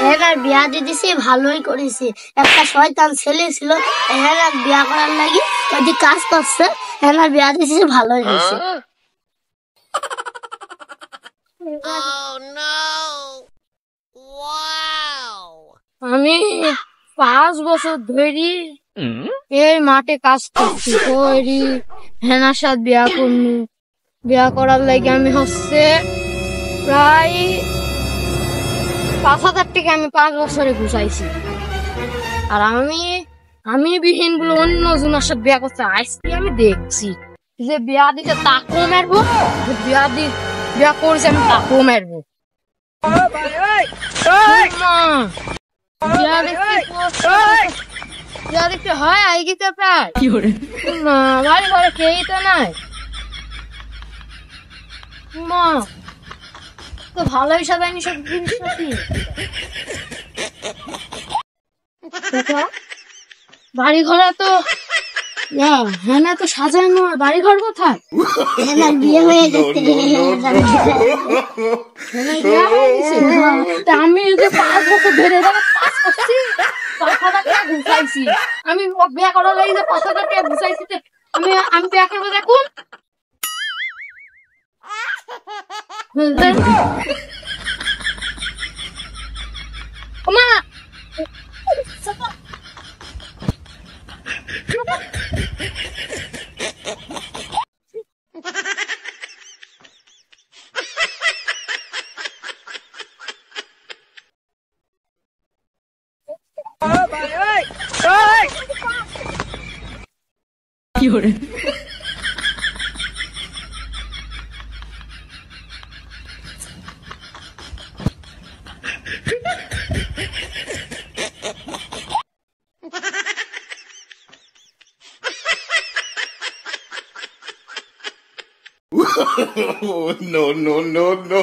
হেনার বিয়া দিয়ে দিছি, ভালোই করেছি। একটা শয়তান ছেলে ছিল, হেনার বিয়া করার লাগি ওই কাজ করছে, হেনার বিয়া দিয়েছি, ভালোই হয়েছে। আমি 5 বছর ধরে এই মাঠে কাজ করছি, করি হেনার সাথে বিয়া করবো। বিয়া করার লাগে আমি হচ্ছে প্রায় 5,000 টাকা আমি 5 বছরে ঘুষাইছি। আর আমি বিহীন বলে অন্য জনের সাথে বিয়া করতে আজকে আমি দেখছি যে বিয়া দিতে তাকেও মারবো, বিয়া করছে আমি তাকেও মারবো। বিয়া দেখতে হয় আইগিতে প্রায় না, বাড়ি ঘরে কেই তো নাই। মা তো ভালোই সাজায়নি সব জিনিসপাতি। বাড়ি ঘরে তো হ্যাঁ না, তো সাজানো বাড়ি ঘর কোথায়? বিয়ে হয়ে গেছে, আমি যে 5 বছর ধরে কাজ করছি, 5,000 টাকা ঘুষাইছি। আমি বিয়ে করার লাগে যে 5,000 টাকা ঘুষাইছি, আমি বিয়ে করবো দেখুন। মা No, no, no, no.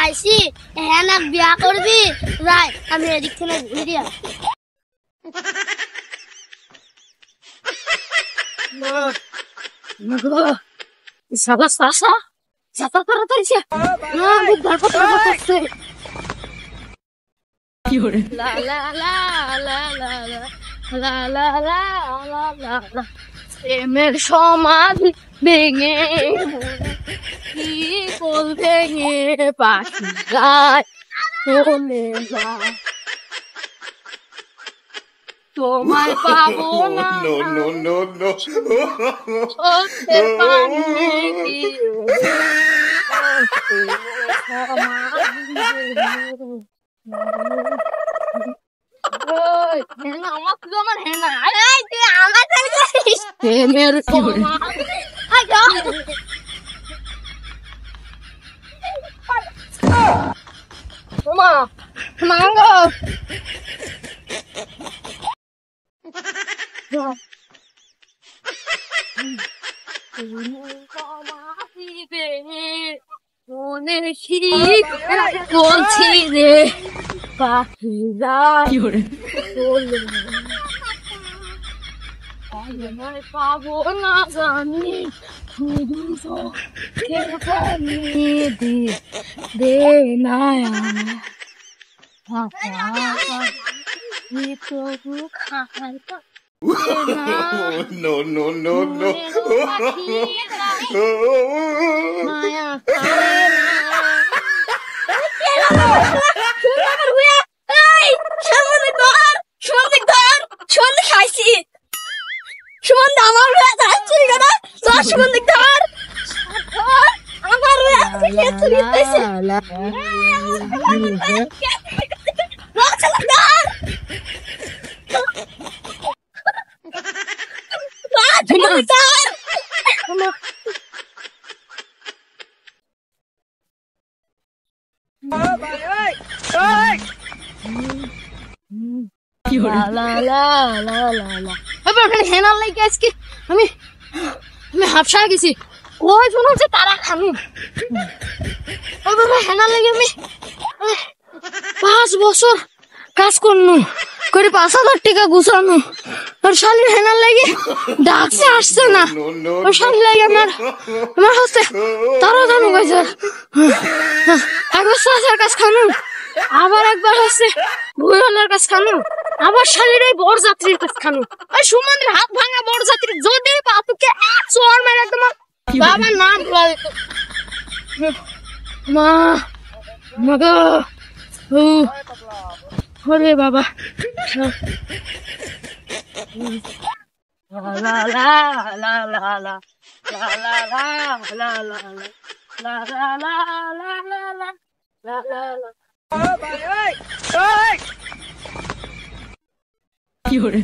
আইসি হ্যাঁ বিয়া করবি রাই, আমি এদিক থেকে ঘুরিয়া প্রেমের সমাধি ভেঙে কি কোল ভেঙে পাখি গায় চলে যায়, তোমায় পাবো না। No, no, no, no. বলছি রে পাখি যায় পাবো না জানি, দে না No, no, no, no. হেনার লাগে আজকে আমি আমি হাফসা গেছি ওই শুনো যে তারা খানু ও বাবা হেনা লাগে আমি 5 বছর কাজ করনু করে 5,000 টাকা গুছানো আর শালির হেনা লাগে ডাকছে আসছে না ও শালি লাগে আমার হচ্ছে তারা জানো গাইছে একবার সাসার কাজ খানু আবার একবার হচ্ছে ভুয়ালার কাজ খানু আবার শালির এই বরযাত্রীর কাজ খানু আর সুমন্দির হাত ভাঙা বরযাত্রী যদি বাপুকে 100 আর মেরে একদম বাবার নাম ভুলা দিত মা মাগো ও ওরে বাবা লা লা লা লা লা লা লা লা লা লা লা লা লা লা লা লা কি হরে